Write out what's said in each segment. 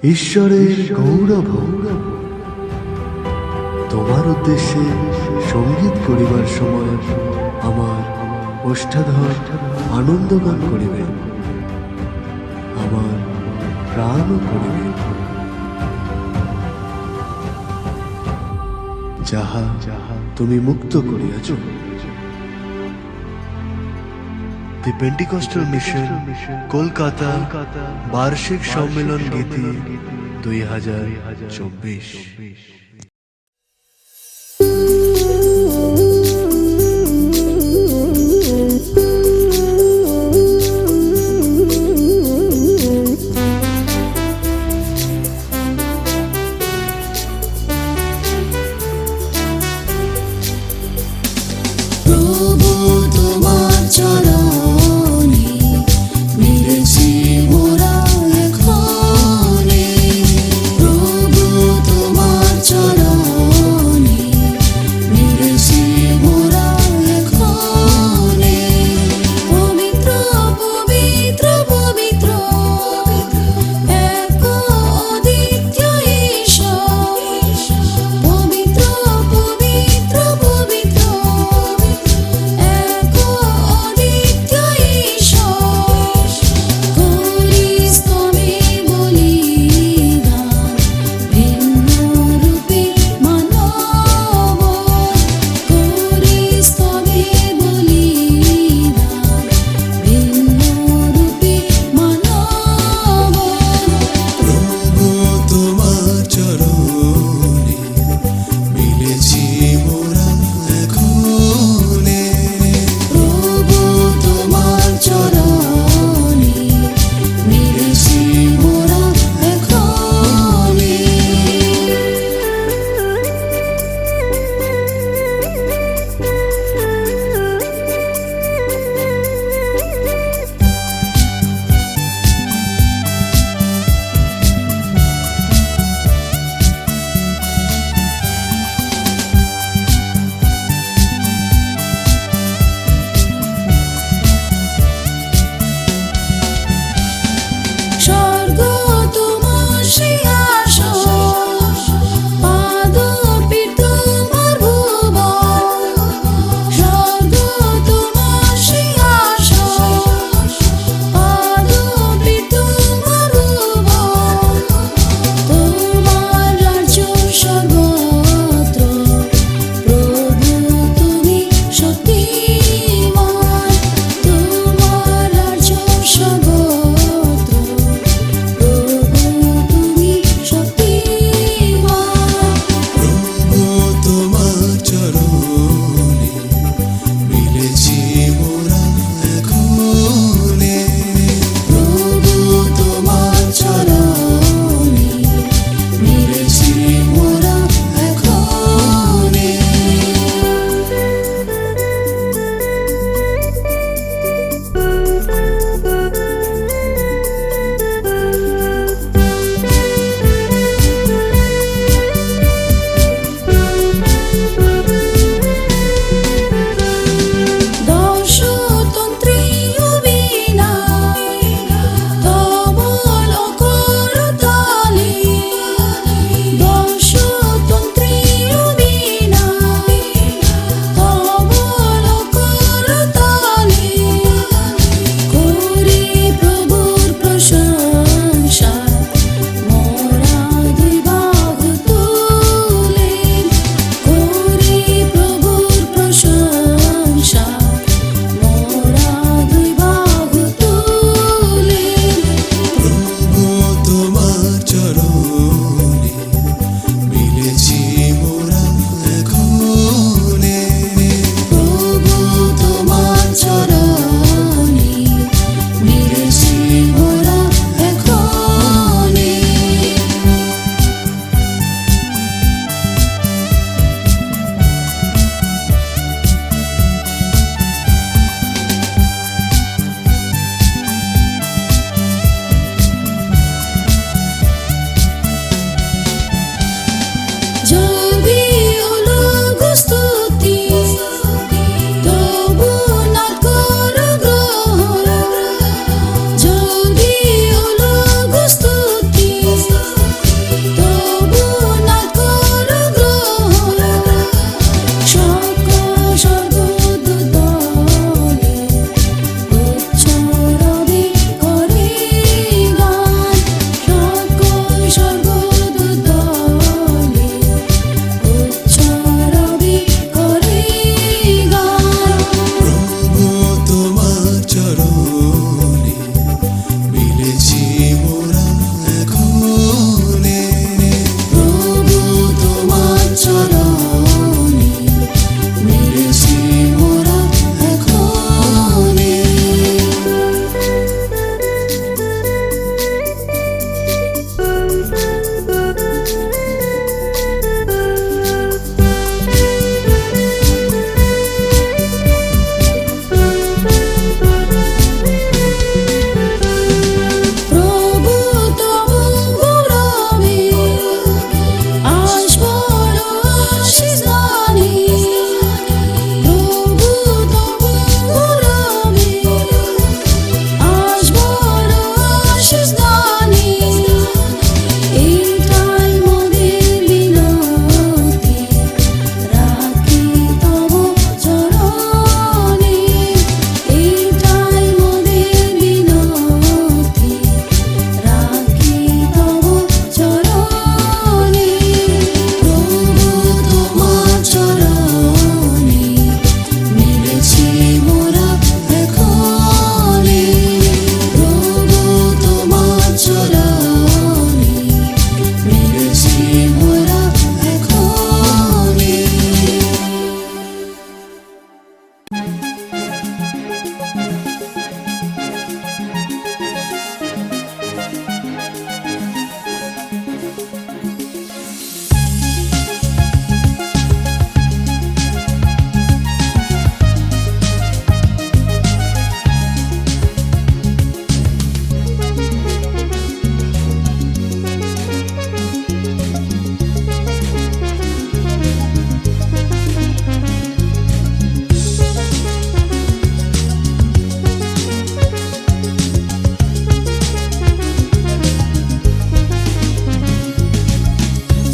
ঈশ্বরের গৌরব তোমার উদ্দেশ্যে সঙ্গীত করিবার সময় আমার ওষ্ঠাধর আনন্দগান করিবে, আমার প্রাণ করিবে। যাহা তুমি মুক্ত করিয়াছ। দি পেন্টিকস্টাল মিশন কলকাতা বার্ষিক সম্মেলন গীতি 2024।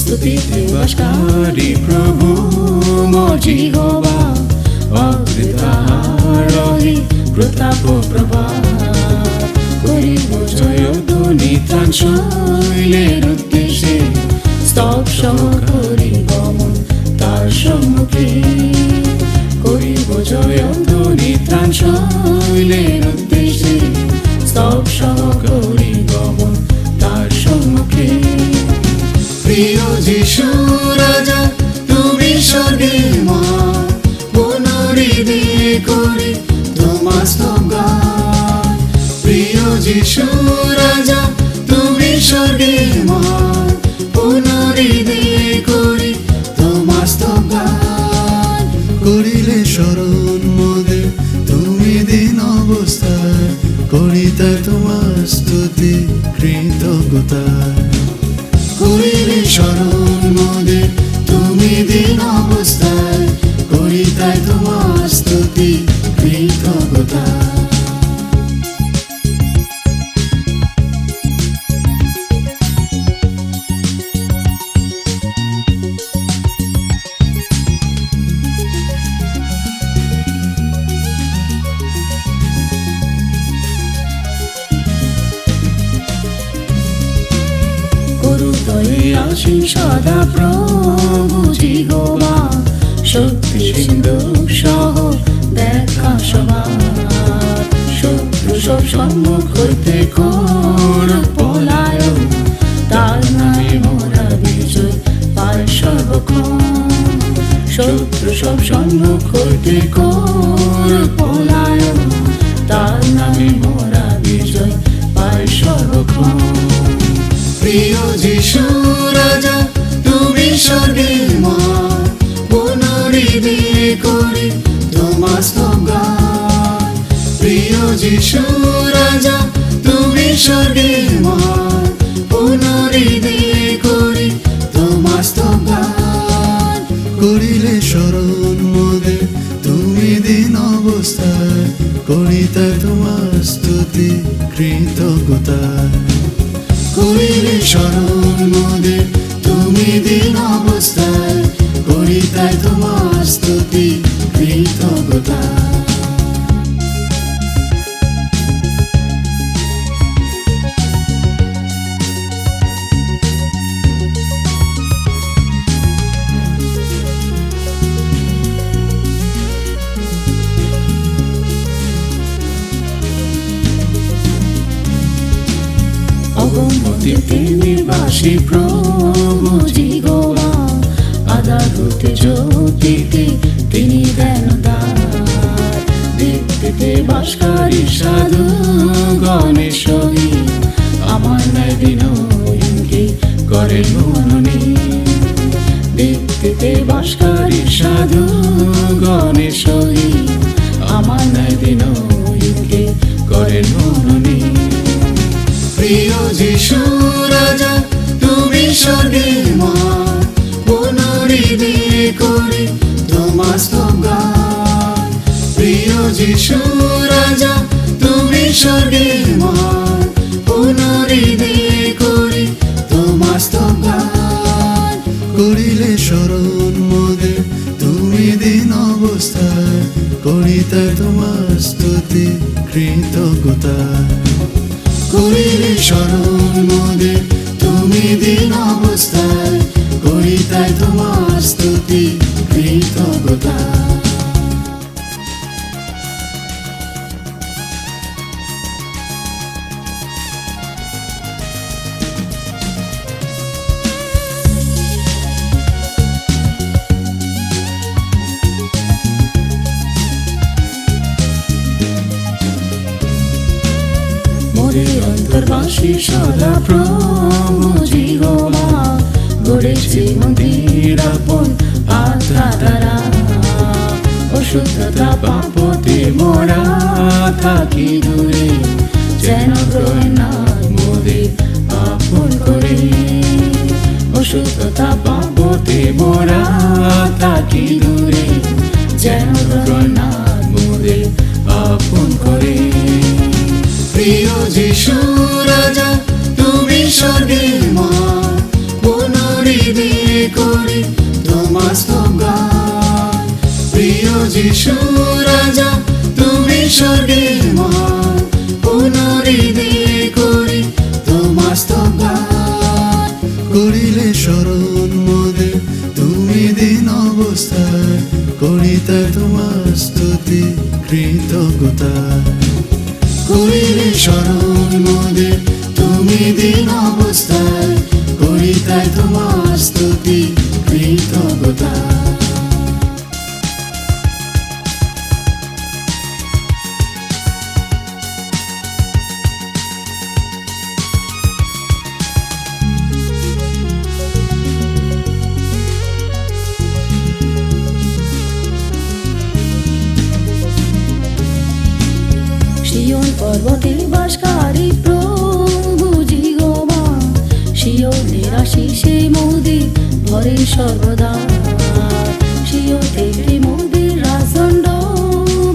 স্তুতিতে বাসকারী প্রভু মোর জিহ্বা অকৃতাহারহি প্রতাপ প্রভাত করিব জয়ধ্বনি ত্রাণ শৈলের উদ্দেশ্যে স্তব করিব মন তার সম্মুখে করিব জয়ধ্বনি ত্রাণ শৈলের উদ্দেশ্যে স্তব করিব মন তার সম্মুখে প্রিয় যিশু রাজা তুমি স্বর্গে মা পুনরিদি করি তোমার স্তবগান প্রিয় যিশু রাজা তুমি স্বর্গে মা পুনরিদি করি তোমার স্তবগান করিলে স্মরণ মোদের তুমি দিন অবস্থায় করিতে তোমার স্তুতি কৃতজ্ঞতা করিলে স্মরণ মোদের তুমি দিন অবস্থায় করিতে তোমার স্তুতি কৃতজ্ঞতা আসীন সদা প্রভু জিহ্বা শক্তি সিন্ধু সহ দেখা সবার শত্রু সব সম্মুখ হইতে কর পলায়ন তার নামে মোরা বিজয় পাই সর্বক্ষণ শত্রু সব সম্মুখ হইতে কর পলায়ন তার নামে মোরা বিজয় পাই সর্বক্ষণ প্রিয় যিশু রাজা তুমি স্বর্গে মা পুনরিদি করি তোমার স্তবগান প্রিয় যিশু রাজা তুমি স্বর্গে মা পুনরিদি করি তোমার স্তবগান করিলে স্মরণ মোদের তুমি দিন অবস্থায় করিতে তোমার স্তুতি কৃতজ্ঞতা করিলে স্মরণ মোদের তুমি দিন অবস্থায় করিতে তোমার স্তুতি কৃতজ্ঞতা অগমতিতে নির্বাসী প্রভু জিহ্বা আদালতে জ্যোতিতে তিনি দেন দ্বার দীপ্তিতে বাসকারী সাধু গণের সহিত আমার ন্যায় বিনয়কে করেন মনোনীত দীপ্তিতে বাসকারী সাধু গণের সহিত আমার ন্যায় বিনয়কে করেন মনোনীত প্রিয় যিশু রাজা তুমি স্বর্গে মা পুনরিদি করি তোমার স্তবগান প্রিয় যিশু রাজা তুমি স্বর্গে মা পুনরিদি করি তোমার স্তবগান করিলে স্মরণ মোদের তুমি দিন অবস্থায় করিতে তোমার স্তুতি কৃতজ্ঞতা করিলে স্মরণ মোদের তুমি দিন অবস্থায় করিতে তোমার স্তুতি কৃতজ্ঞতা অন্তর্বাসী সদা প্রভু জিহ্বা গড়েছি মন্দির আপন আত্মা দ্বারা অশুদ্ধতা পাপতে মোরা থাকি দূরে যেন গ্রহণা মোদের আপন করে অশুদ্ধতা পাপতে মোরা থাকি দূরে যেন গ্রহণা মোদের আপন করে প্রিয় যিশু রাজা তুমি স্বর্গে মা পুনরিদি করি তোমার স্তবগান। প্রিয় যিশু রাজা তুমি স্বর্গে মহান, পুনরিদে করি তোমার স্তবগান। করিলে স্মরণ মোদের তুমি দিন অবস্থায়, করিতে তোমার স্তুতি কৃতজ্ঞতা। করিলে স্মরণ মোদের তুমি দিন অবস্থায়, করিতে তোমার স্তুতি কৃতজ্ঞতা। সিয়ন পর্বতে বাসকারী প্রভু জিহোবা, সিয়নের আশিসে মোদের ভরে সর্বদা। সিয়ন থেকে মোদের রাজদণ্ড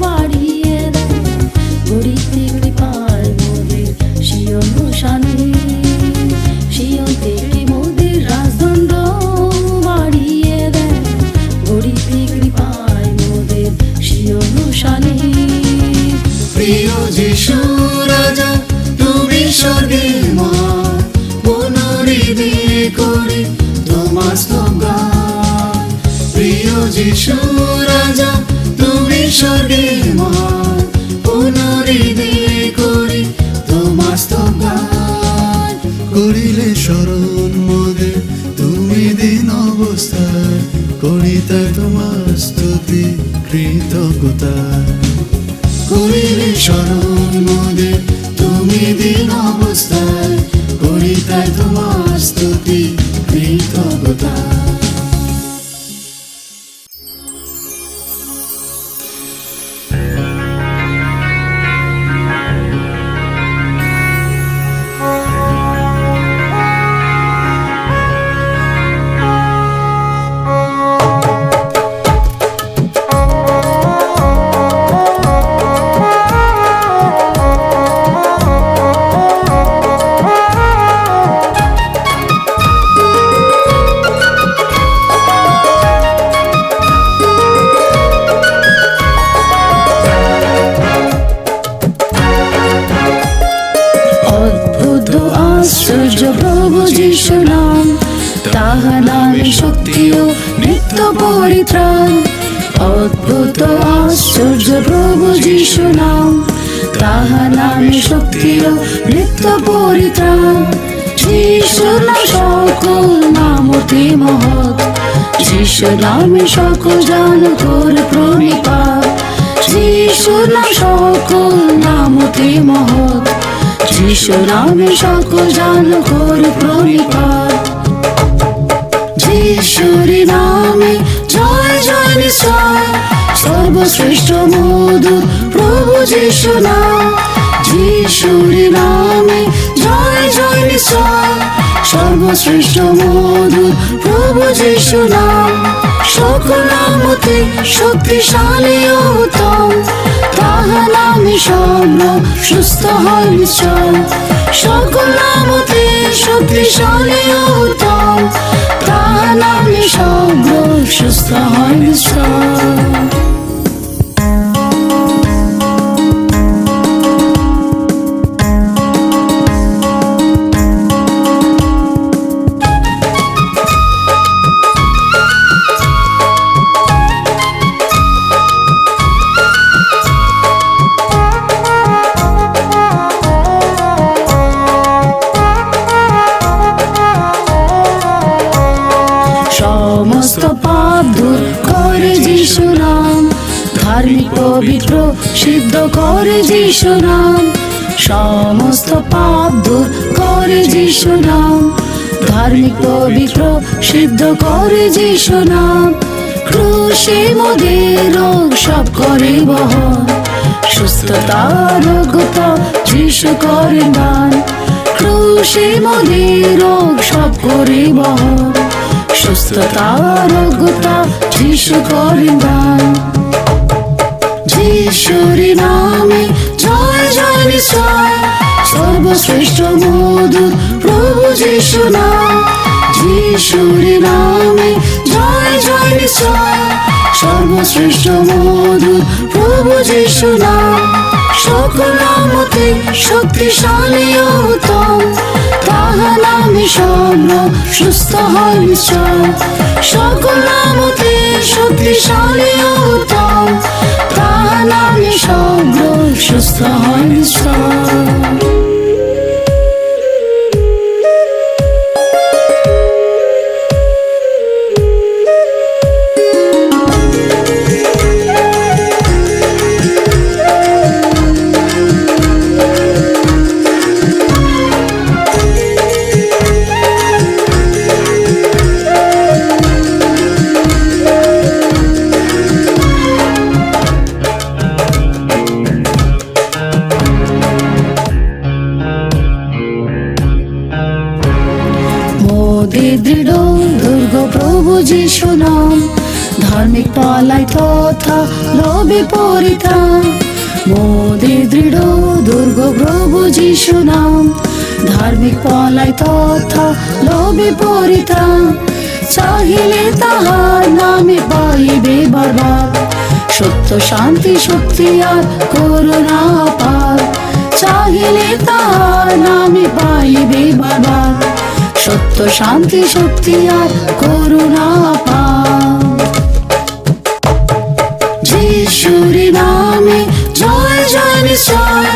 বাড়িয়ে দেয়, গড়িতে কৃপায় মোদের সিয়ন শানে। সিয়ন থেকে মোদের রাজদণ্ড বাড়িয়ে দেয়, গড়িতে কৃপায় মোদের সিয়ন শানে। প্রিয় যিশু রাজা তুমি স্বর্গে মহান, পুনরিদে করি তোমার স্তবগান। প্রিয় যিশু রাজা তুমি স্বর্গে মহান, পুনরিদে করি তোমার স্তবগান। করিলে স্মরণ মোদের তুমি দিন অবস্থায়, করিতে তোমার স্তুতি কৃতজ্ঞতা। করিলে স্মরণ মোদের তুমি দিন অবস্থায়, করিতে তোমার স্তুতি কৃতজ্ঞতা। আশ্চর্য প্রভু যিশু নাম, তাহার নামে শক্তি ও নিত্য পরিত্রাণ। অদ্ভুত আশ্চর্য প্রভু যিশু নাম, তাহার নামে শক্তি ও নিত্য পরিত্রাণ। যিশু নাম সকল নাম অতি মহৎ, যিশু নামে সকল জন করে প্রণিপাত। যিশু নাম সকল নাম অতি মহৎ, যিশু নামে সকল জন করে প্রণিপাত। যিশুরি নামে জয় জয় নিশ্চয়, সর্বশ্রেষ্ঠ মধুর প্রভু যিশু নাম। যিশুরি নামে জয় জয় নিশ্চয়, সর্বশ্রেষ্ঠ মধুর প্রভু যিশু নাম। সকল নাম অতি শক্তিশালী ও উত্তম, তাহার নামে সব রোগ সুস্থ হয় নিশ্চয়। সকল নাম অতি শক্তিশালী ও উত্তম, তাহার নামে সব রোগ সুস্থ হয় নিশ্চয়। সমস্ত পাপ দূর করে যিশু নাম, ধার্মিক পবিত্র সিদ্ধ করে যিশু নাম। সমস্ত পাপ দূর করে যিশু নাম, ধার্মিক পবিত্র সিদ্ধ করে যিশু নাম। ক্রুশে মোদের রোগ সব করে বহন, সুস্থতা রোগতা যিশু করেন দান। ক্রুশে মোদের রোগ সব করে বহন, সুস্থতা রোগতা যিশু করেন দান। যিশুরি নামে জয় জয় নিশ্চয়, সর্বশ্রেষ্ঠ মধুর প্রভু যিশু নাম। যিশুরি নামে জয় জয় নিশ্চয়, সর্বশ্রেষ্ঠ মধুর প্রভু যিশু নাম, সকল নামতে শক্তিশালী ও উত্তম, তাহা নামে সর্ব সুস্থ হয় নিশ্চয়, সকল নামতে শক্তিশালী ও উত্তম, তাহা নামে সর্ব সুস্থ হয় নিশ্চয়। দৃঢ় দুর্গ প্রভু যিশু নাম, ধার্মিক পালাই তথা লোভে পরিত্রাণ, মোদের দৃঢ় দুর্গ প্রভু যিশু নাম, ধার্মিক পালাই তথা লোভে পরিত্রাণ, চাহিলে তাহার নামে পাইবে বারবার, সত্য শান্তি শক্তি আর করুণা পার, চাহিলে তাহার নামে পাইবে বারবার, সত্য শান্তি শক্তি আর করুণা পান। যিশুরি নামে জয় জয় নিশ্চয়,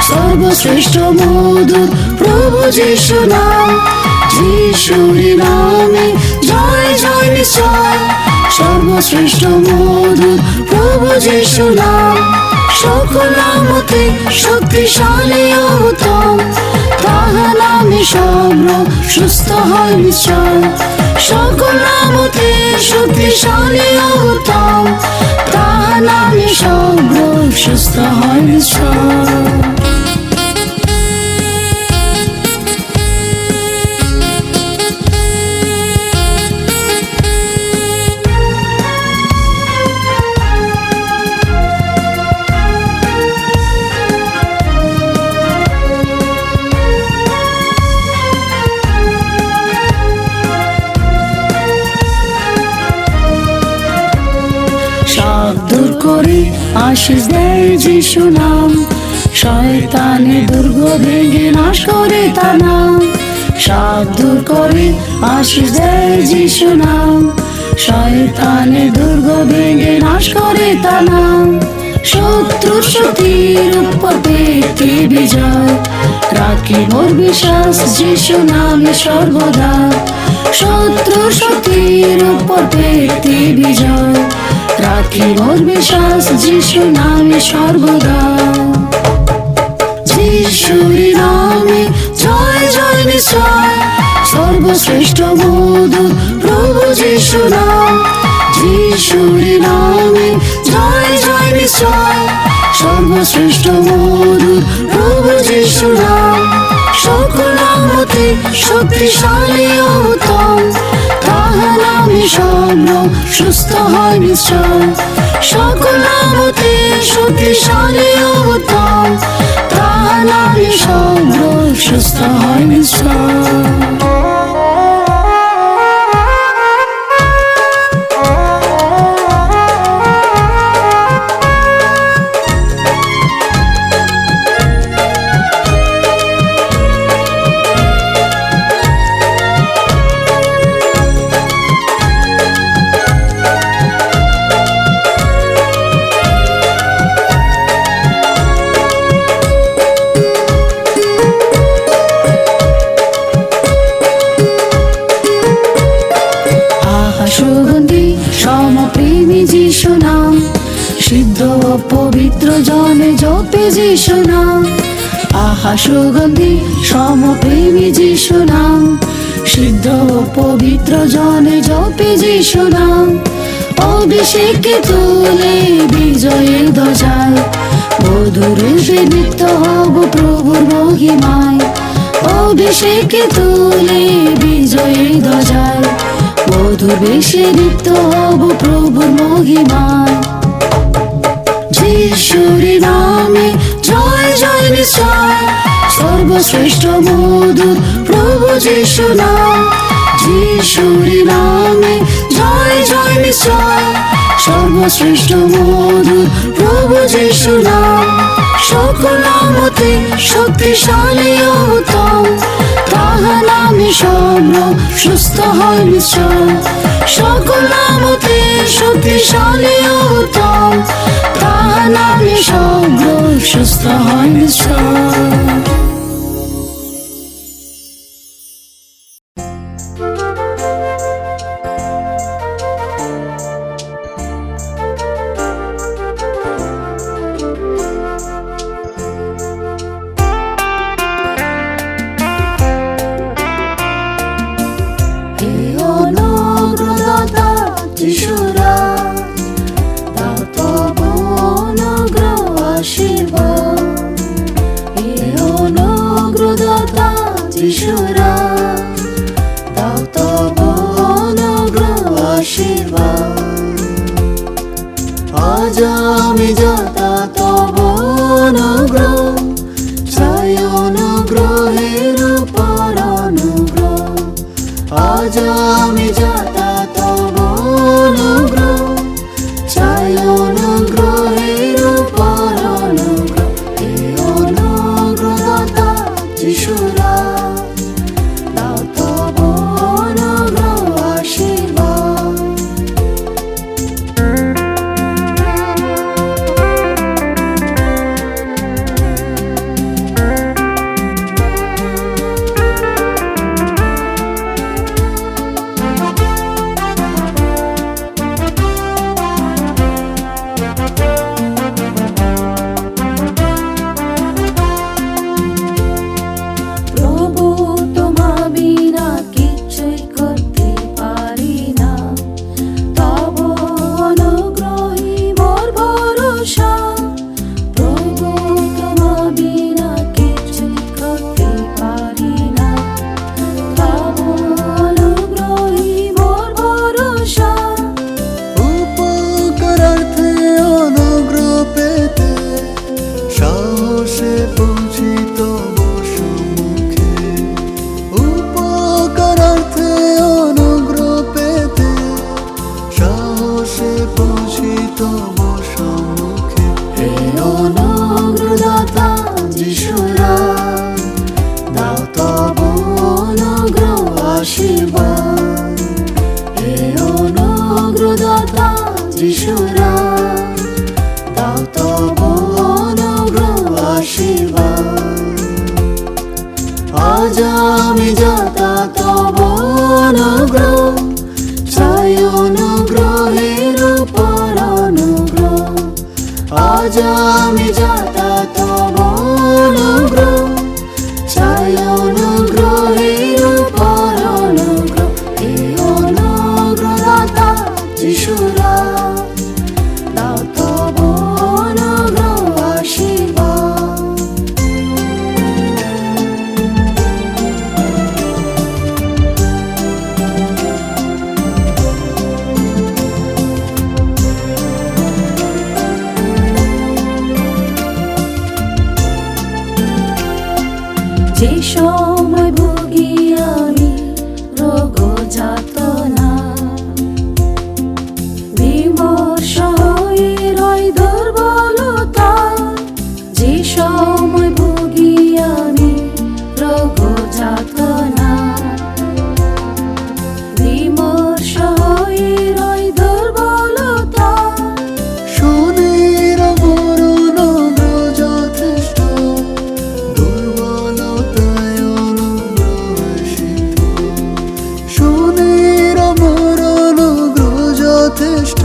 সর্বশ্রেষ্ঠ মধুর প্রভু যিশু নাম, যিশুরি নামে জয় জয় নিশ্চয়, সর্বশ্রেষ্ঠ মধুর প্রভু যিশু নাম, সকল নামতে শক্তিশালী ও উত্তম, তাহা নামে সর্ব সুস্থ হয় নিশ্চয়, সকল নামতে শক্তিশালী ও উত্তম, তাহা নামে সর্ব সুস্থ হয় নিশ্চয়। শাপ দূর করে আশিস দেয় যিশু নাম, শয়তানের দুর্গ ভেঙে নাশ করে তার নাম, শাপ দূর করে আশিস দেয় যিশু নাম, শয়তানের দুর্গ ভেঙে নাশ করে তার নাম, শত্রু শক্তির উপর পেতে বিজয়, রাখি মোর বিশ্বাস যিশু নামে সর্বদা, শত্রু শক্তির উপর পেতে বিজয়, রাখি মোর বিশ্বাস যিশু নামে সর্বদা। যিশুরি নামে জয় জয় নিশ্চয়, সর্বশ্রেষ্ঠ মধুর প্রভু যিশু নাম, যিশুরি নামে জয় জয় নিশ্চয়, সর্বশ্রেষ্ঠ মধুর প্রভু যিশু নাম, সকল নামতে শক্তিশালী ও উত্তম, তাহা নামে সর্ব সুস্থ হয় নিশ্চয়, সকল নামতে শক্তিশালী ও উত্তম, তাহা নামে সর্ব সুস্থ হয় নিশ্চয়। সুগন্ধি সমপ্রেমী যিশু নাম, সিদ্ধ ও পবিত্র জনে জপে যিশু নাম, আহা সুগন্ধি সমপ্রেমী যিশু নাম, সিদ্ধ ও পবিত্র জনে জপে যিশু নাম, অভিষেকে তুলে বিজয়ের ধ্বজায়, মধুরে নৃত্য হব প্রভুর মহিমায়, অভিষেকে তুলে বিজয়ের ধ্বজায়, মধুর বেশে নৃত্য হব প্রভুর মহিমায়। যিশুরি নামে জয় জয় নিশ্চয়, সর্বশ্রেষ্ঠ মধুর প্রভু যিশু নাম, যিশুরি নামে জয় জয় নিশ্চয়, সর্বশ্রেষ্ঠ মধুর প্রভু যিশু নাম, সকল নামতে শক্তিশালী ও উত্তম, তাহার নামে সব রোগ সুস্থ হয় নিশ্চয়, সকল নামতে শক্তিশালী ও উত্তম, তাহার নামে সব রোগ সুস্থ হয় নিশ্চয়। যিশুরা দাও তব অনুগ্রহ আশীর্বাদ, এই অনুগ্রহদাতা যিশুরা দাও তব অনুগ্রহ আশীর্বাদ। আজ আমি যাতা তব অনুগ্রহ চাই, অনুগ্রহের উপর অনুগ্রহ। আজ আমি যাতা তব অনুগ্রহ চাই, অনুগ্রহের উপর অনুগ্রহ। এই অনুগ্রহদাতা যিশুরা দাও তব অনুগ্রহ আশীর্বাদ। যিশুরা দাও তব অনুগ্রহ আশীর্বাদ। আজ আমি যাতা তব অনুগ্রহ চাই, অনুগ্রহের উপর অনুগ্রহ। আজ আমি যাতা তব অনুগ্রহ চাই, অনুগ্রহের উপর অনুগ্রহ। এই অনুগ্রহদাতা যিশুরা দাও তব অনুগ্রহ আশীর্বাদ। যে সময় ভুগি আমি রোগ যাতনা, বিমর্ষ হয়ে রয় দুর্বলতা। যে সময় ভুগি আমি রোগ যাতনা, বিমর্ষ হয়ে রয় দুর্বলতা। শোনের মরণ যথেষ্ট, দুর্বলতায় অনুগ্রহ আসিত। শোনের মরণ যথেষ্ট,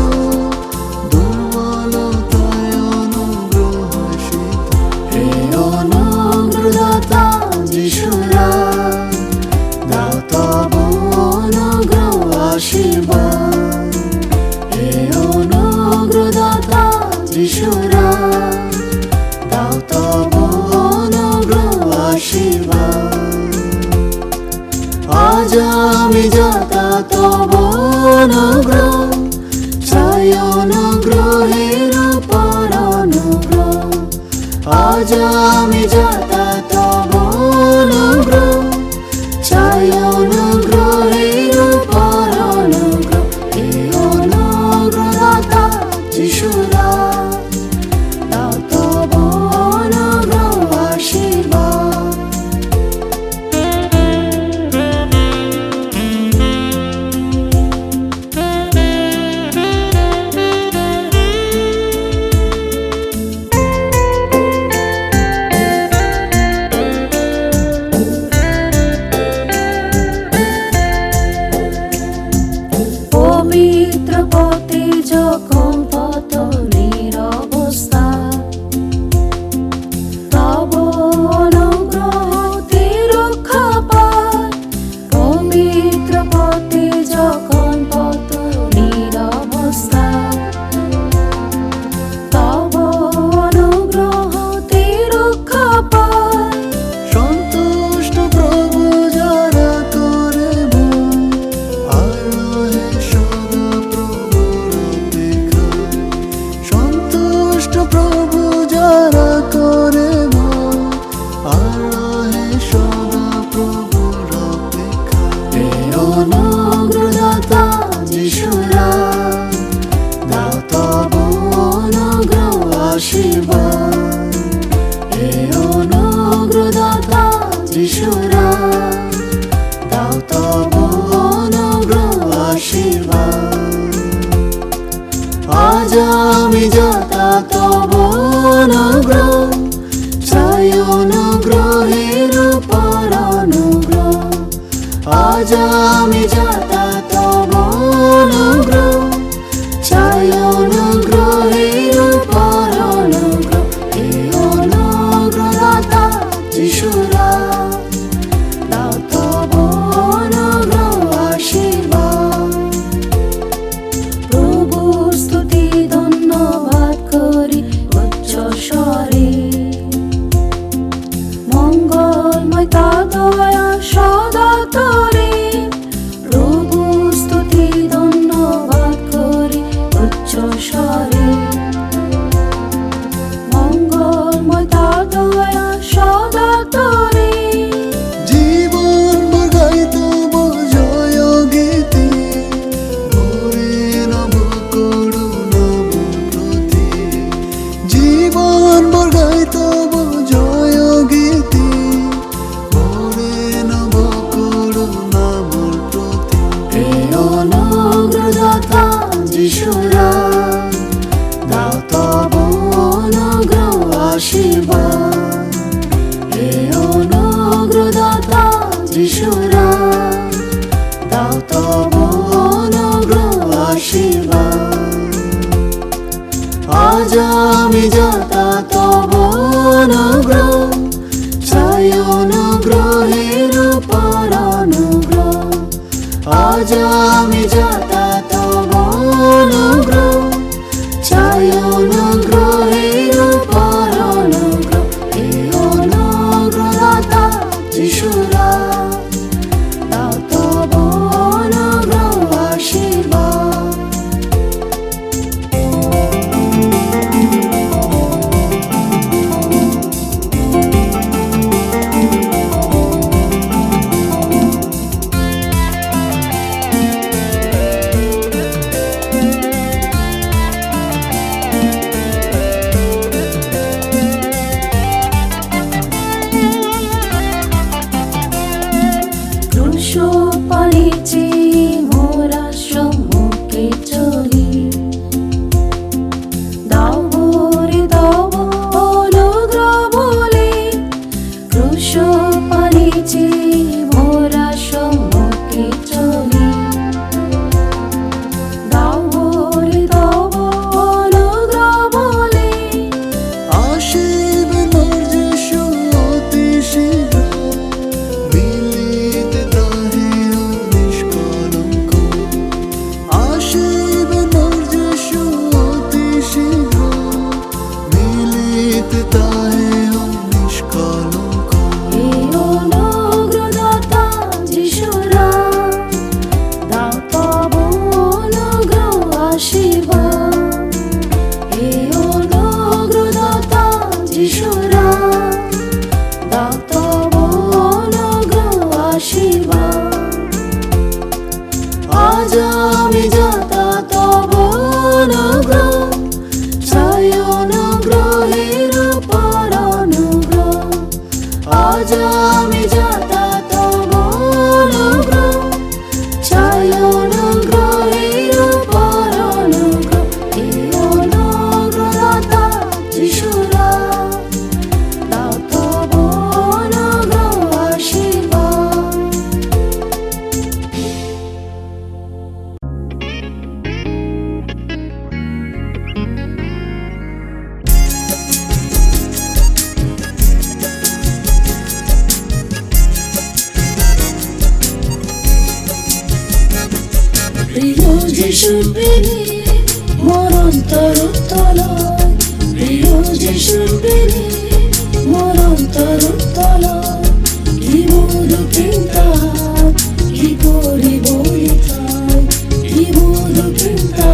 দুর্বলতায় অনুগ্রহ আসিত। এই অনুগ্রহদাতা যিশুরা দাও তব অনুগ্রহ আশীর্বাদ। এই অনুগ্রহদাতা যিশুরা দাও তব অনুগ্রহ আশীর্বাদ। আজ আমি যাতা তব অনুগ্রহ চাই, অনুগ্রহের উপর অনুগ্রহ। আজ আমি যাতা তব অনুগ্রহ চাই, অনুগ্রহের তব অনুগ্রহ, চাই অনুগ্রহের উপর অনুগ্রহ। আজ আমি যাতা তব অনুগ্রহ, চাই অনুগ্রহের উপর অনুগ্রহ। এই অনুগ্রহ দাতা যিশুরা, দাও তব অনুগ্রহ আশীর্বাদ। প্রভুর স্তুতি ধন্যবাদ করি উচ্চ স্বরে, মঙ্গলময় তার দয়া সদা তরে। প্রভুর স্তুতি ধন্যবাদ করি উচ্চ স্বরে, মঙ্গলময় তার দয়া সদা তরে। জীবন গাইতব জয় গীতি, ভরে নব করুণা মোর প্রতি। জীবন গাইতব জয় গীতি, ভরে নব করুণা মোর প্রতি। এই অনুগ্রহ দাতা যিশুরা, দাও তব অনুগ্রহ আশীর্বাদ। এই অনুগ্রহ দাতা যিশুরা, দাও তব অনুগ্রহ আশীর্বাদ। আজ আমি যাতা তব অনুগ্রহ, চাই অনুগ্রহের উপর অনুগ্রহ। আজ আমি যাতা তব অনুগ্রহ, চাই অনুগ্রহের উপর অনুগ্রহ। এই অনুগ্রহ দাতা যিশুরা, দাও তব অনুগ্রহ আশীর্বাদ। পালিছি মোরা সম্মুখে চলি, দাও ভরে দাও অনুগ্রহ বলে। ক্রুশ পালিছি মোরা সম্মুখে চলি, দাও ভরে দাও অনুগ্রহ বলে। আসিবে মোর যিশু অতি শীঘ্র, মিলিতে তাহে নিষ্কলঙ্ক। আসিবে মোর যিশু অতি শীঘ্র, মিলিতে তাহে নিষ্কলঙ্ক। এই অনুগ্রহ দাতা যিশুরা, দাও তব অনুগ্রহ আশীর্বাদ। এই অনুগ্রহ দাতা যিশুরা, দাও তব অনুগ্রহ আশীর্বাদ। আজ আমি যাতা তব অনুগ্রহ, চাই অনুগ্রহের উপর অনুগ্রহ। আজ আমি যাতা তব অনুগ্রহ, চাই অনুগ্রহের উপর অনুগ্রহ। এই অনুগ্রহ দাতা যিশুরা, দাও তব অনুগ্রহ আশীর্বাদ। প্রিয় যিশু প্রেমে মোর অন্তর উত্তোলন, প্রিয় যিশু প্রেমে মোর অন্তর উত্তোলন। কি বলু চিন্তা, কি করি বলি তাই, কি বলু চিন্তা,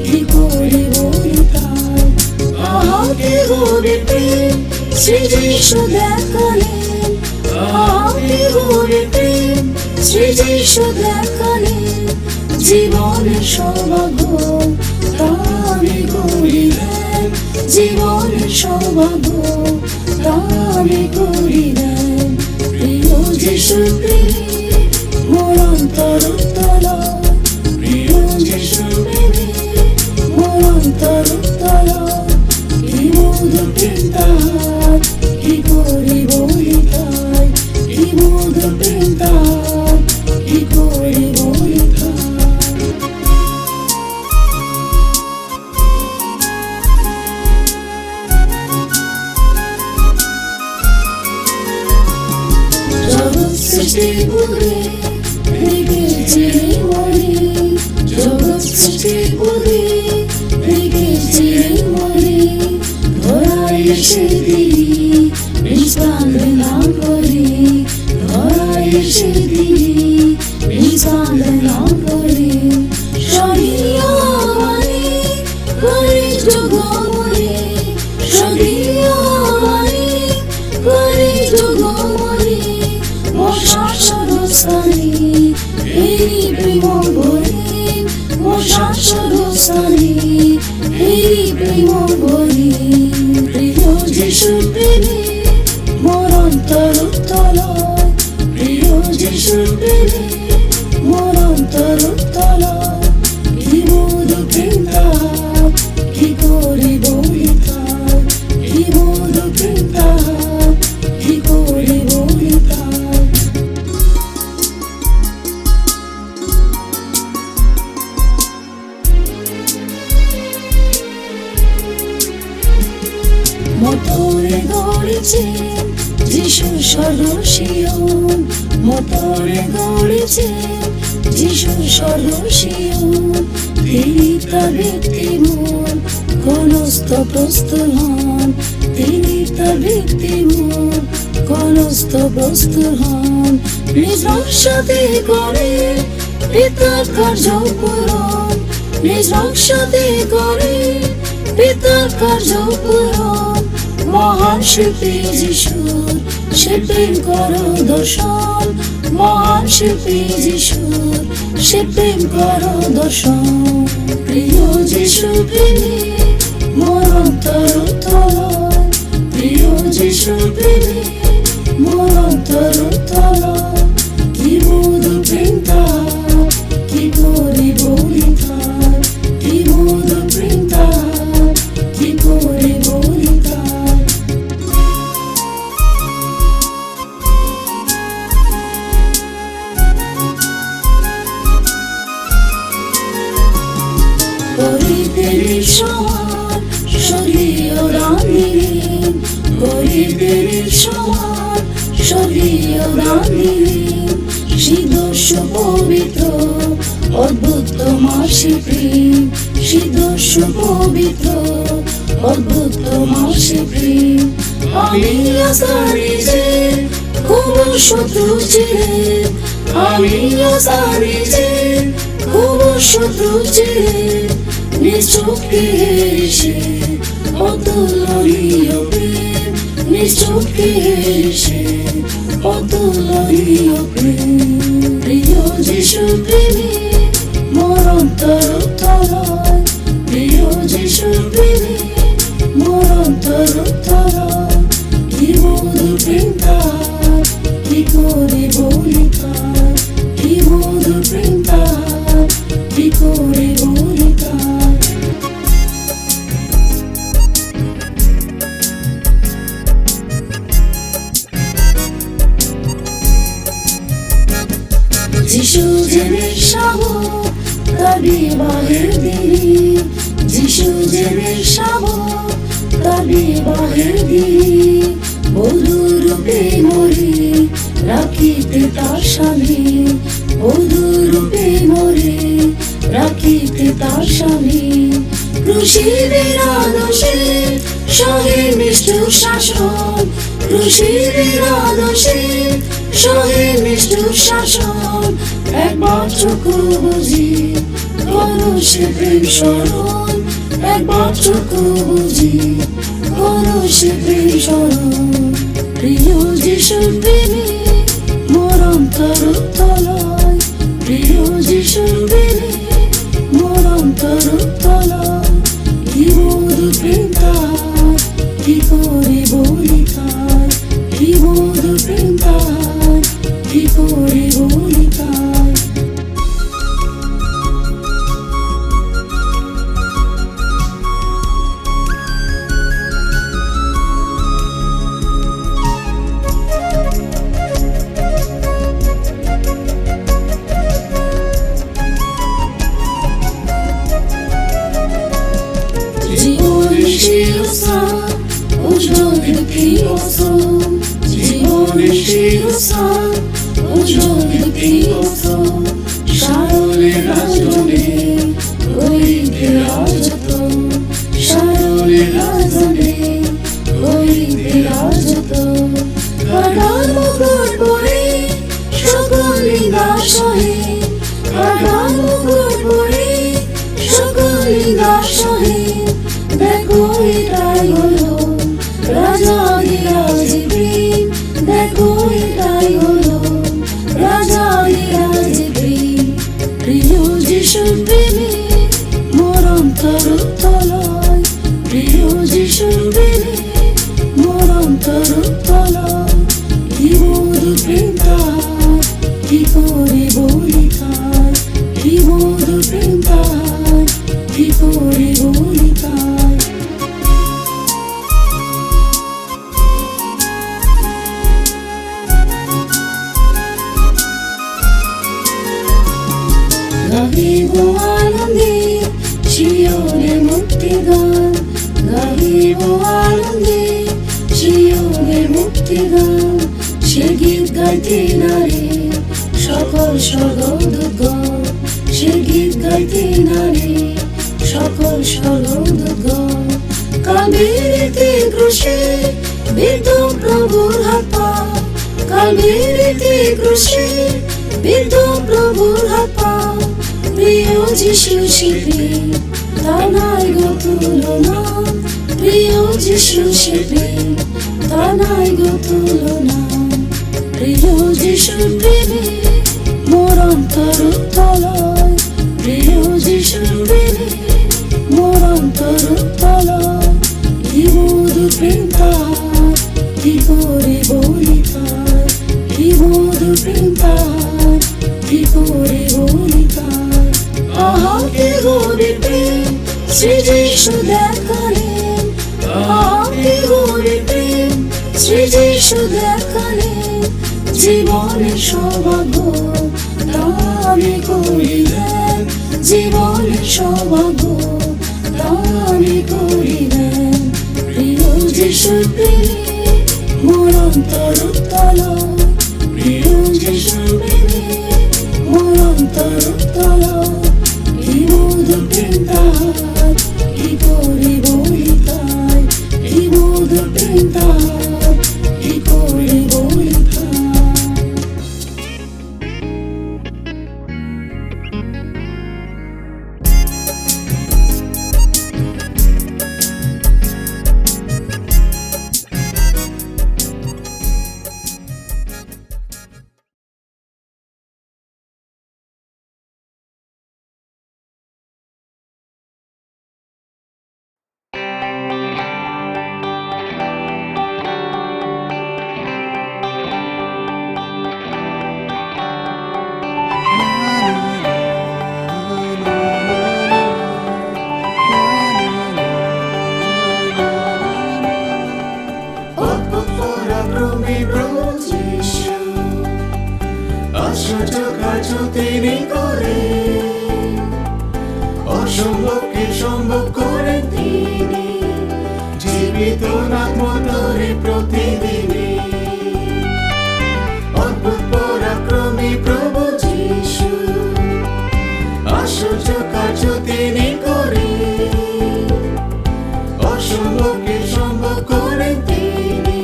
কি করি বলি তাই। আহাকে গরে প্রেম শ্রী যিশু দেখালেন, আহাকে গরে প্রেম শ্রী যিশু দেখালেন। জীবনের সৌভাগ্য দামি করিলেন, জীবনের সৌভাগ্য দামি করিলেন। প্রিয় যিশু প্রেমে মোর অন্তর উত্তোলন, প্রিয় যিশু প্রেমে মোর অন্তর উত্তোলন। প্রেমে মোর অন্তর তলায় কি মধু প্রেম তাহার কি করে বলি তার কি মধু প্রেম তাহার কি করে বলি তার মোটরে গড়েছে যিশু সর্বশীয়ন মোটরে গড়েছে যিশু সর্বশীয়ন তিনি তার ব্যক্তিমূল কলস্ত প্রস্তুত হন তিনি তার ব্যক্তিমূল কলস্ত প্রস্তুত হন নিজ রক্ষাতে করে পিতার কার্য পূরণ নিজ রক্ষাতে করে পিতার কার্য পূরণ মহান শিল্পী যিশুর সে প্রেম করো দর্শন মহান শিল্পী যিশুর সে প্রেম করো দর্শন প্রিয় যিশু প্রেমে মোর অন্তর তলায় প্রিয় যিশু প্রেমে মোর অন্তর তলায় কি মধু প্রেম তার কি করে বলি তার কি মধু প্রেম তার কি করে বলি তার গরিবদের সমান শরীয় রানীর গরিবদের সমান শরীয় রানীর সিদ্ধস্য পবিত্র অদ্ভুত তোমার সে প্রেম সিদ্ধস্য পবিত্র অদ্ভুত তোমার সে প্রেম আমি আসারি যে খুব শত্রু ছিলে আমি আসারি যে খুব শত্রু ছিলে নিজ চোখে এসে অতুলনীয় প্রেম নিজ চোখে এসে অতুলনীয় প্রেম প্রিয় যিশু প্রেমে মোর অন্তর তলায় প্রিয় যিশু প্রেমে মোর অন্তর তলায় কি মধু প্রেম তার কি করে বলি তার কি মধু প্রেম তার কি করে বলি তার যিশু যে মেশাবো তার বিবাহের দিনে যিশু যে মেশাবো তার বিবাহের দিনে বধূ রূপে মরে রাখিতে তার স্বামী বধূ রূপে মরে রাখিতে তার স্বামী ক্রুশিদের আদর্শে সহে নিষ্ঠুর শাসন ক্রুশিদের আদর্শে সহে নিষ্ঠুর শাসন একবার চক্ষু বুঝি করো সে প্রেম স্মরণ একবার চক্ষু বুঝি করো সে প্রেম স্মরণ প্রিয় যিশু প্রেমে মোর অন্তর তলায় প্রিয় যিশু প্রেমে মোর অন্তর তলায় কি মধু প্রেম তার কি করে বলি তার কি মধু প্রেম তার কি করে বলি তার করে বলি তার, কি মধুর প্রেম তার, কি করে বলি তার। গাহিব আনন্দে শিয়রে মুক্তি গান, গাহিব আনন্দে শিয়রে মুক্তি গান। সে গীত গাইতে নারে সকল স্বর্গদূতগণ, সে গীত গাইতে নারে সকল স্বর্গদূতগণ। কালবেরিতে ক্রুশে বিদ্ধ প্রভুর হাত পা, কালবেরিতে ক্রুশে বিদ্ধ প্রভুর হাত পা। প্রিয় যিশু শিল্পী তার নাই গো তুলনা, প্রিয় যিশু শিল্পী তার নাই গো তুলনা। প্রিয় যিশুর প্রেমে মোর অন্তর উত্তলয়, প্রিয় যিশুর প্রেমে মোর অন্তর উত্তলয়। কি মধুর প্রেম তার, কি করে বলি তার, কি মধুর প্রেম তার, কি করে বলি তার। আহা কি গভীর প্রেম শ্রী যিশু দেখালেন, আহা কি গভীর প্রেম শ্রী যিশু দেখালেন। জীবনের সৌভাগ্য দামি করিলেন, জীবনের সৌভাগ্য দামি করিলেন। প্রিয় যিশুর প্রেমে মোর অন্তর উত্তলয়, প্রিয় যিশুর প্রেমে মোর অন্তর উত্তলয়। কি মধুর প্রেম তার, কি করে বলি তার, কি মধুর প্রেম তার, কি করে বলি তার। আশ্চর্য কার্য তিনি করে, অসম্ভবকে সম্ভব করে তিনি, জীবিত আত্মতরে প্রতিদিনে। অদ্ভুত পরাক্রমী প্রভু যিশু, আশ্চর্য কার্য তিনি করে, অসম্ভবকে সম্ভব করে তিনি,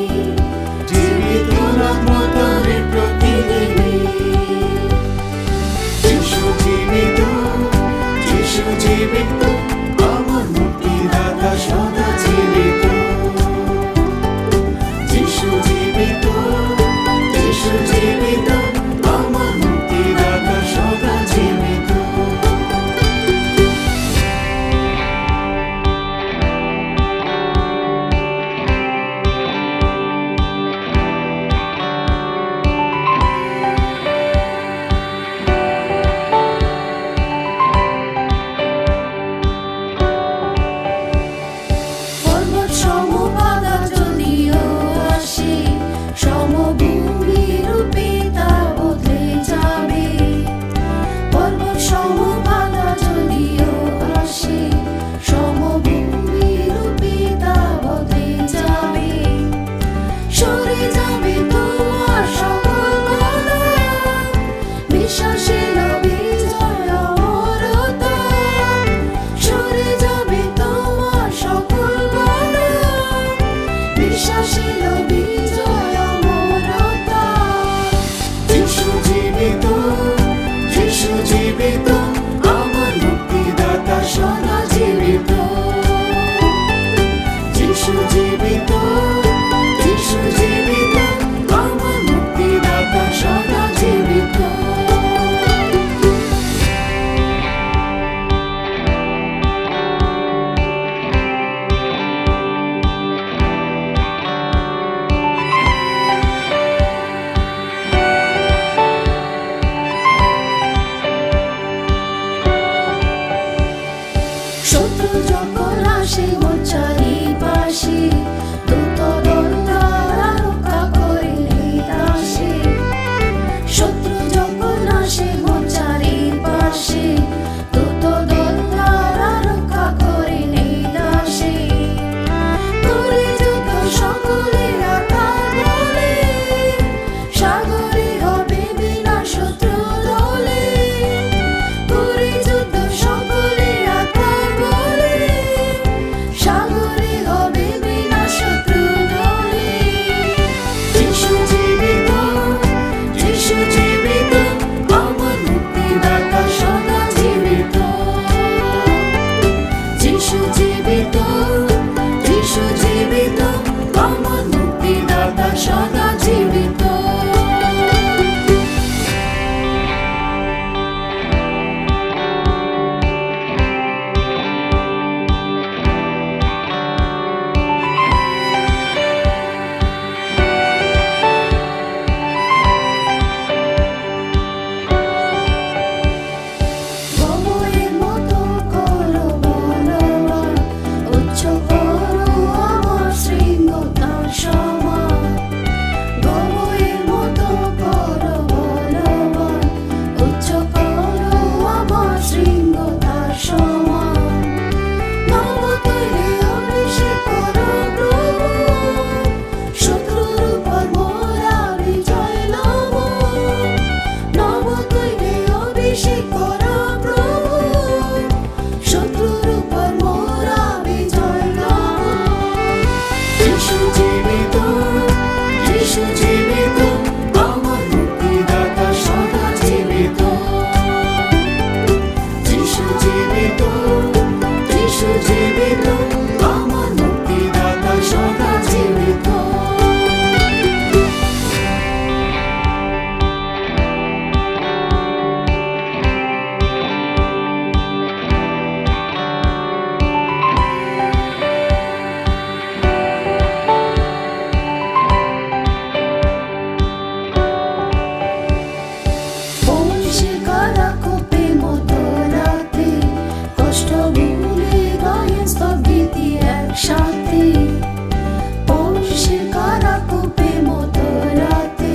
জীবিত আত্মতরে প্রতিদিনে। যিশু জীবিত, যিশু জীবিত, আমার মুক্তিদাতা সদা জীবিত। যিশু আসে মোর চারিপাশে, দূত দল তারা রক্ষা করে নিদাসে। শত্রু যখন আসে মোর চারিপাশে, দূত দল তারা রক্ষা করে নিদাসে। করে যুদ্ধ সকলেরা তার বলে, সাগরে হবে বিনা শত্রু দলে। করে যুদ্ধ সকলেরা তার বলে, সাগরে হবে বিনা শত্রু দলে। যিশু জীবিত, যিশু জীবিত, আমার মুক্তিদাতা সদা জীবিত। যিশু জীবিত, যিশু জীবিত, আমার মুক্তিদাতা সদা জীবিত। সময়ের মতো করো বলবান, উচ্চ করো আমার শৃঙ্গ তার সমান। সময়ের মতো করো বলবান, উচ্চ করো আমার শৃঙ্গ তার সমান। নব তৈরি অভিষেক করো প্রভু, শত্রুর উপর মোরা বিজয় লব। নব তৈরি অভিষেক করো প্রভু, শত্রুর উপর মোরা বিজয় লব। যিশু জীবিত, যিশু জীবিত, আমার মুক্তিদাতা সদা জীবিত। যিশু জীবিত, যিশু জীবিত, আমার মুক্তিদাতা সদা জীবিত। বংশী কারাকূপে মতো রাতে, কষ্ট ভুলে গায়ে স্থগিতি একসাথে। বংশী কারাকূপে মতো রাতে,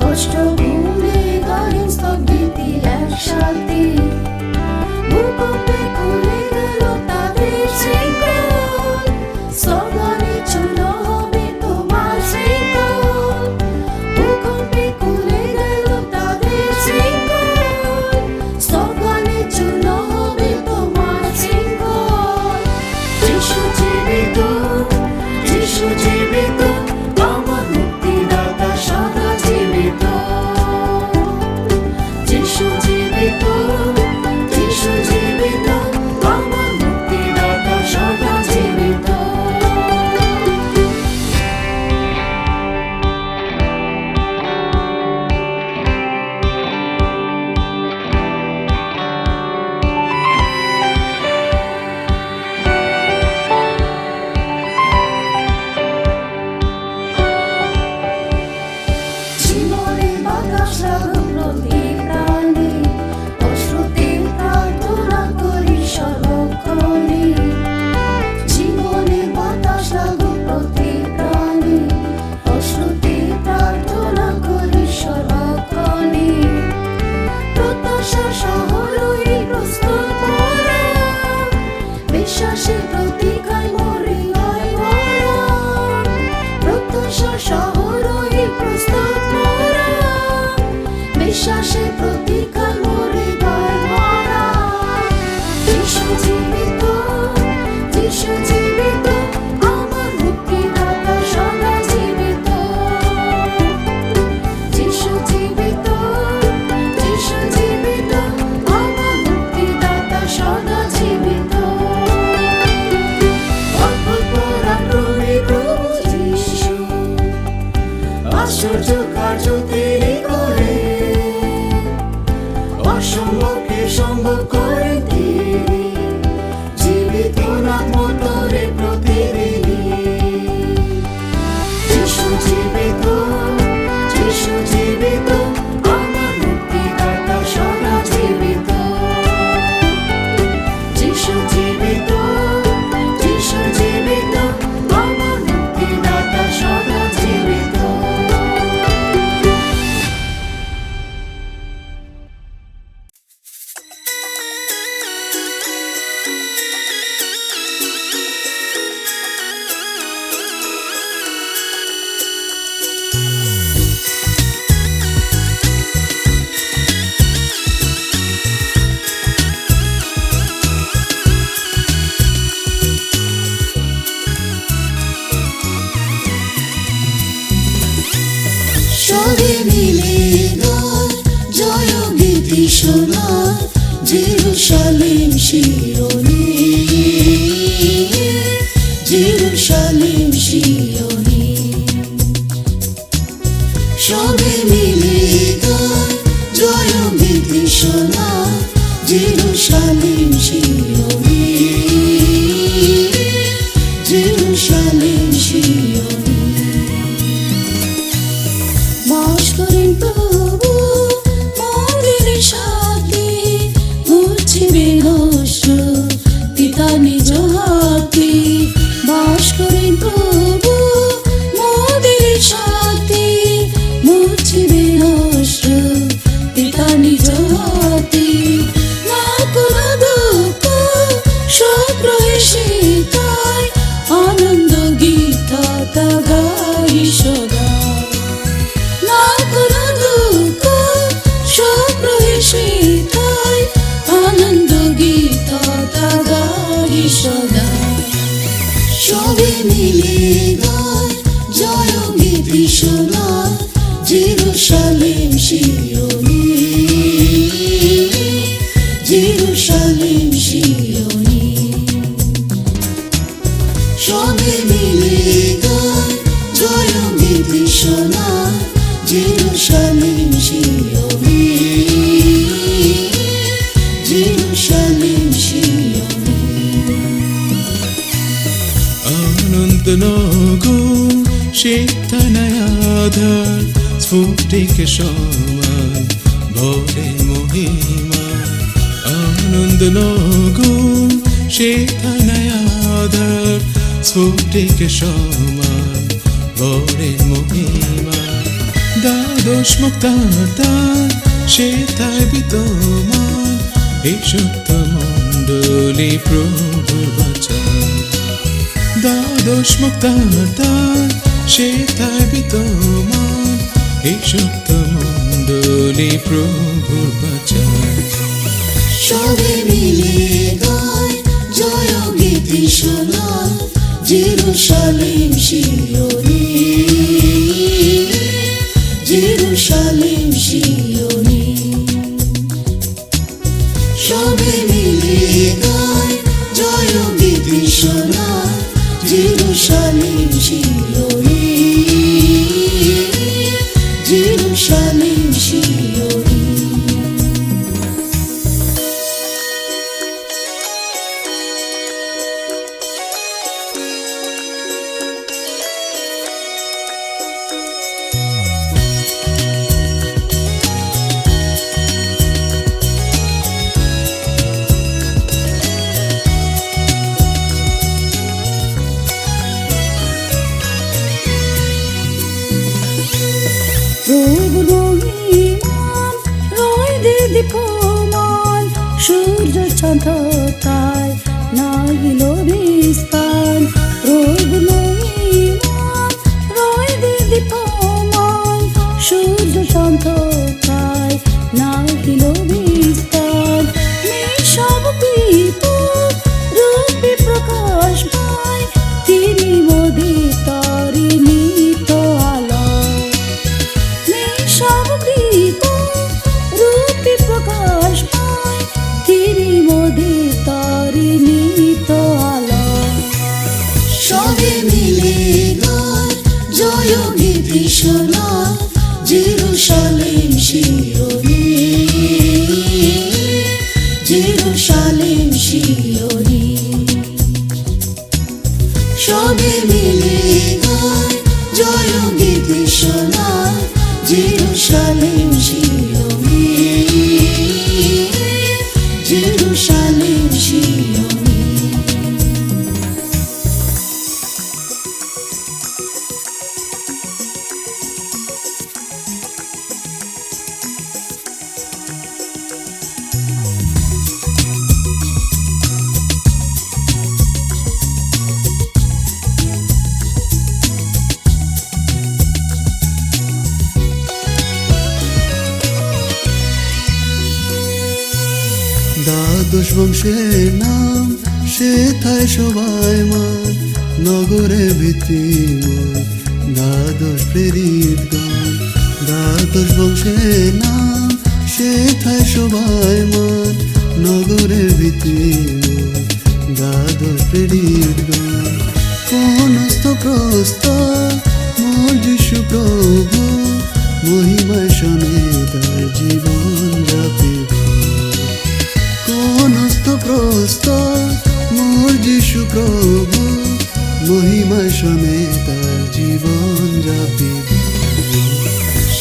কষ্ট ভুলে গায়ে স্থগিতি একসাথে। ভূকম্পে খুলে গেল তাদের শৃঙ্খল, স্লোগানে চূর্ণ হবে তোমার শৃঙ্খল। ভূকম্পে খুলে গেল তাদের শৃঙ্খল, স্লোগানে চূর্ণ হবে তোমার শৃঙ্খল। যিশু জীবিত, যিশু জীবিত, আমার মুক্তিদাতা সদা জীবিত। যিশু জীবিত, যিশু জীবিত, আমার মুক্তিদাতা সদা জীবিত। জীবনে বাতাস লাগুক প্রতি প্রাণে, অশ্রুতে প্রার্থনা করি সর্বক্ষণে। জীবনে বাতাস লাগুক প্রতি প্রাণে, অশ্রুতে প্রার্থনা করি সর্বক্ষণে। প্রত্যাশা সহরই প্রস্তুত মোরা, বিশ্বাসে প্রতীক্ষায় মোর হৃদয় ভরা। প্রত্যাশা সহরই প্রস্তুত মোরা, বিশ্বাসে প্রতীক্ষায় মোর হৃদয় ভরা। যিশু জীবিত, যিশু জীবিত, আমার মুক্তিদাতা সদা জীবিত। যিশু জীবিত, যিশু জীবিত, আমার মুক্তিদাতা সদা জীবিত। অদ্ভুত পরাক্রমী প্রভু যিশু, আশ্চর্য কার্য তিনি করে, অসম্ভবকে সম্ভব করেন তিনি। জীবিত নাম মতরে প্রতিদিনই। যিশু জীবিত, যিশু জীবিত, আমার মুক্তিদাতা সদা জীবিত। যিশু জীবিত, যিশু জেরুসালেম শিরোনি, জেরুসালেম শিরোনি। সবে মিলে গায় জয়গীতি শোনায় জেরুসালেম শিরোনি, জেরুসালেম শিরোনি। বাস করেন প্রভু মন্দির সাথে, মুছিবে কষ্ট পিতা নিজ হাতে। বাস করেন প্রভু মন্দির সাথে, মুছিবে কষ্ট পিতা নিজ হাতে। না কোনো দুঃখ শোক রয়েছে তাই, আনন্দ গীত গাই সদা। না কোনো দুঃখ শোক রয়েছে তাই, আনন্দ গীত গাই সদা। সবে মিলে গায় জয়গীতি শোনায় জেরুসালেম শিরোনি, জেরুসালেম শিরোনি। সবে মিলে গায় জয়গীতি শোনায় জেরুসালেম শিরোনি, জেরুসালেম শিরোনি। আনন্দ নগর সেখানায় আধার, স্ফটিক সমান ভরে মহিমা। আনন্দ নগর সেখানায় আধার, স্ফটিক সমান ভরে মহিমা। দ্বাদশ মুক্তাতার সেথায় বিদ্যমান, এই সত্য মণ্ডলী প্রভুর বাচার। দ্বাদশ মুক্তাতার সেথায় বিদ্যমান, এই সত্য মণ্ডলী প্রভুর বাচার। সবে মিলে গায় জয়গীতি শোনায় জেরুসালেম শিরোনি, জেরুসালেম শিরোনি। সবে মিলে গায় জয়গীতি শোনায় জেরুসালেম শিরোনি, জেরুসালেম শিরোনি। প্রভুর মহিমান রয় দীপ্যমান, সূর্য চাঁদ তাই নাহিল বিস্তান। প্রভুর মহিমান রয় দীপ্যমান, সূর্য চাঁদ তাই নাহিল বিস্তান। সব বিপদ রূপে প্রকাশ পায়, তিনি মোদে তারি নিত আলো। সব বিপদ রূপে প্রকাশ পায়, তিনি মোদে তারি নিত আলো। সবে মিলে গায় জয়গীতি শোনায় জেরুসালেম শিরোনি, জেরুসালেম শিরোনি। সবে মিলে গায় জয়গীতি শোনায় জেরুসালেম শিরোনি, জেরুসালেম শিরোনি। দ্বাদশ বংশের নাম সেথায় সবাই মান, নগরে ভিত্তিমান দ্বাদশ প্রেরিত গান। দ্বাদশ বংশের নাম সেথায় শোভায়মান নগরের ভীতি দ্বাদশ প্রেরিত গান। কোনস্থ প্রস্তর মোর যিশু প্রভু, মহিমায় শোনে তার জীবন যাপিব। কোনস্থ প্রস্তর মোর যিশু প্রভু, মহিমায় শোনে তার জীবন যাপিব।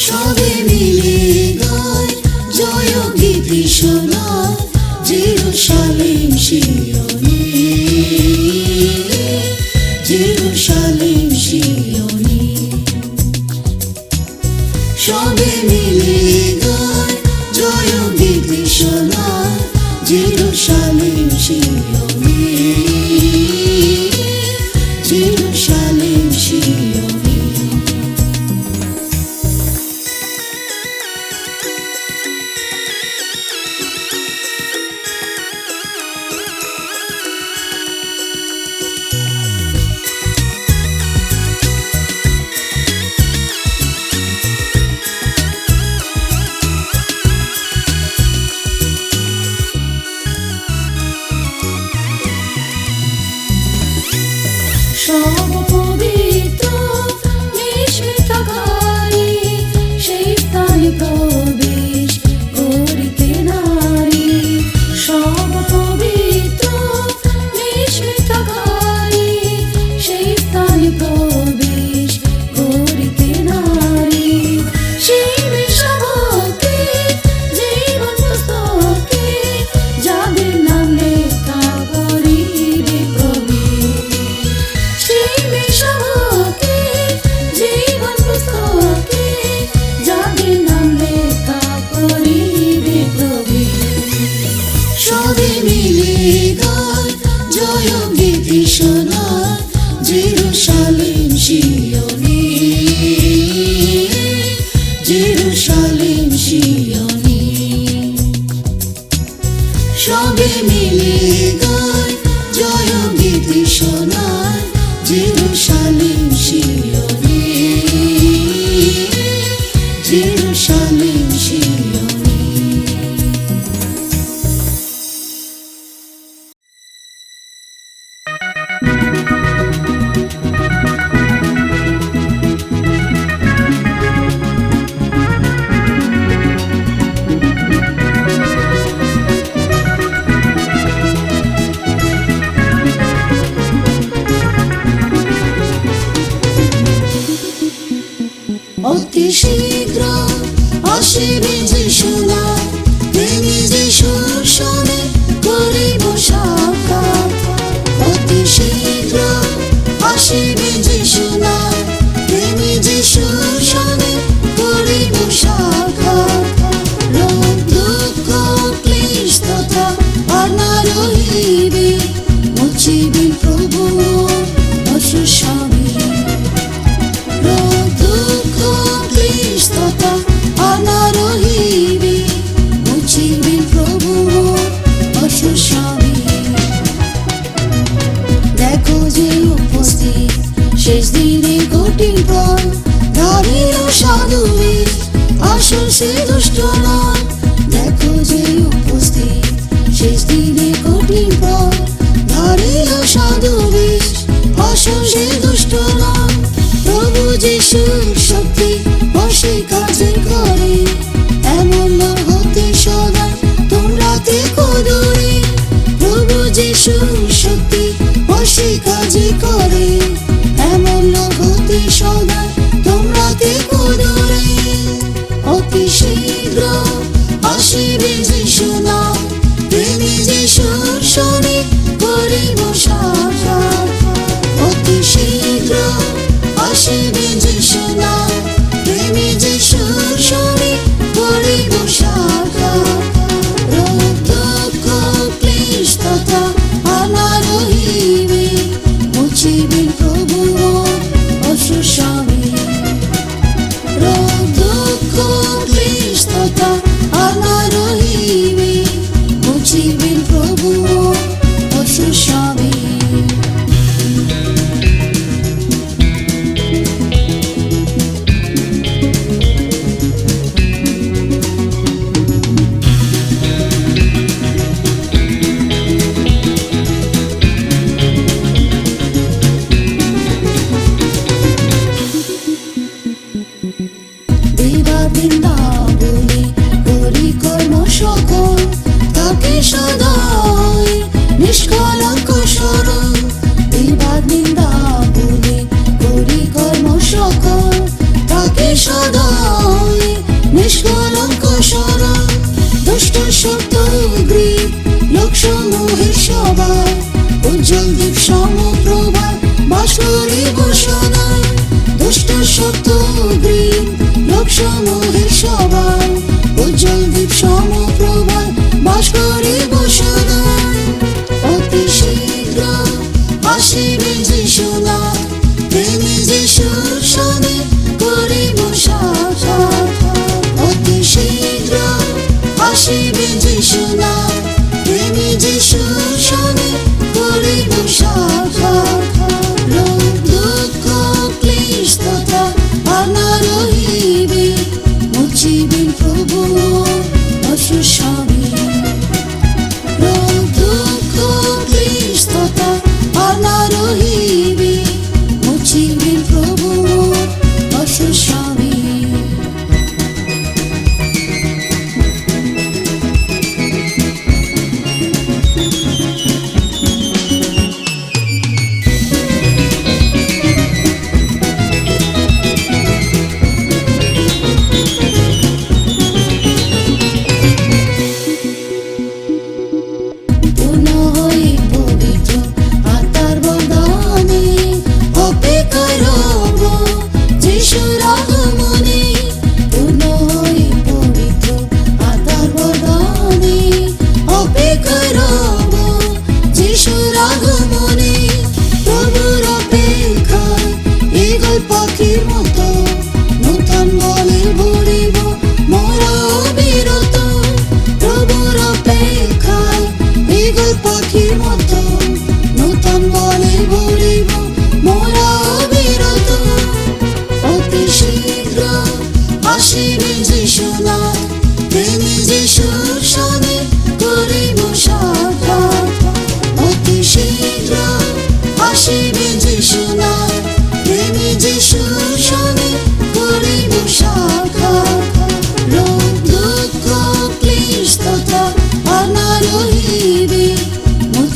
সবে মিলে গায় জয় গীতি শোনায় জেরুসালেম শিয়নে, জেরুসালেম শিয়নে। সবে মিলে গায় জয় গীতি শোনায় জেরুসালেম শিয়নে, জেরুসালেম শিয়নে। সব পবিত্র নিষ্মিতকারী সেই স্থানে প্রবেশ করিতে নারী। সব পবিত্র নিষ্মিতকারী সেই স্থানে প্রবেশ করিতে নারী। সেই মিশাবকে জীবন পুস্তকে যাদের নাম লেখা করিবে প্রবেশ। সেই মিশাবকে জীবন পুস্তকে যাদের নাম লেখা করিবে প্রবেশ। সবে মিলে গায় জয় গীতি শোনায় জেরুসালেম শিয়নে, জেরুসালেম শিয়নে। সবে মিলে গায় জয় গীতি শোনায় জেরুসালেম শিয়নে, জেরুসালেম শিয়নে। অতি শীঘ্র আসিবে যিশু নাম, প্রেমী যিশুর সনে করিব সাক্ষাৎ। অতি শীঘ্র আসিবে যিশু নাম, প্রেমী যিশুর সনে করিব সাক্ষাৎ। রোগ দুঃখ ক্লেশ তথা আর না রহিবে, মুছিবেন প্রভু অসুস্বামী। রোগ দুঃখ ক্লেশ তথা আর না রহিবে, মুছিবেন প্রভু অসুস্বামী। দেখো যে উপস্থিত শেষ দিনে কঠিন পর, দাঁড়িল সাধুবে আসল সে দুষ্ট নয়। দেখো যে উপস্থিত শেষ দিনে কঠিন পর, দাঁড়িল সাধুবে আসল সে দুষ্ট নয়। প্রভু যিশুর শক্তি বসে কাজে করে, এমন না হতে সদা তোমরা থেকো দূরে। প্রভু যিশুর শক্তি বসে কাজে করে, এমন না হতে সদা তোমরা থেকো দূরে। অতি শীঘ্র আসিবে যিশু নাম, প্রেমী যিশুর সনে করিব সাক্ষাৎ। অতি শীঘ্র আসিবে যিশু নাম, প্রেমী যিশুর সনে করিব সাক্ষাৎ। রোগ দুঃখ ক্লেশ তথা আর না রহিবে, মুছিবে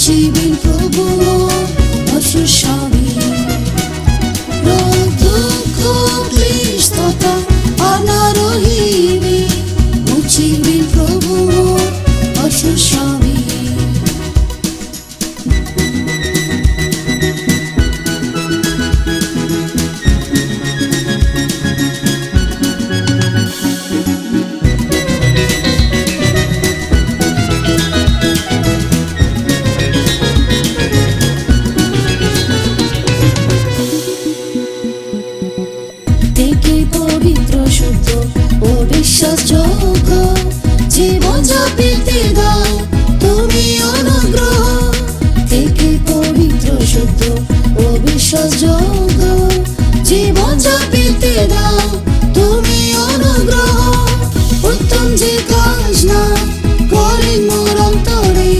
মুছিবেন প্রভু অসুর সবই। রোগ দুঃখ ক্লেশ তথা আনা রহিবে, মুছিবেন প্রভু অসুর সবই। থেকে পবিত্র শুদ্ধ ও বিশ্বাসযোগ্য জীবন যা পেতে দাও তুমি অনুগ্রহ। থেকে পবিত্র শুদ্ধ ও বিশ্বাসযোগ্য জীবন যা পেতে দাও তুমি অনুগ্রহ। উত্তম যে কাজ না করেন মোর অন্তরে,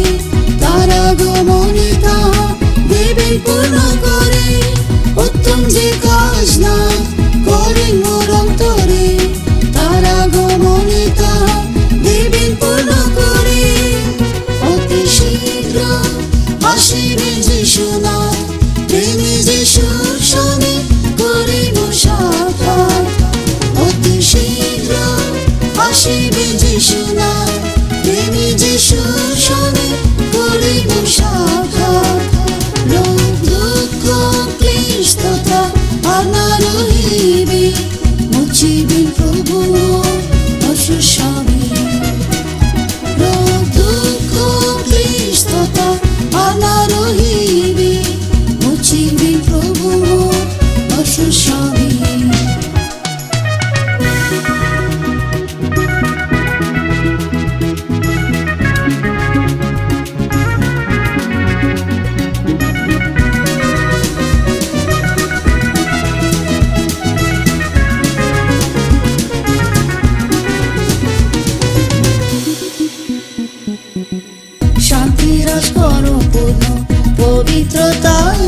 তার আগমনে তাহা দেবেন পূর্ণ করে। উত্তম যে কাজ না করেন মোর অন্তরে, তার আগমনে তাহা দেবেন পূর্ণ করে। অতি শীঘ্র আসিবে যিশুনাথ, প্রেমে যিশুর সনে করিব সাক্ষাৎ। অতি শীঘ্র আসিবে যিশুনাথ, প্রেমে যিশুর সনে করিব সাক্ষাৎ। রোগ দুঃখ ক্লেশ তথা আনা রহিবে, মুছিবেন প্রভু অসুর সবই। রোগ দুঃখ ক্লেশ তথা আনা রহিবে, মুছিবেন প্রভু অসুর সবই। শান্তি রস করো পূর্ণ পবিত্রতায়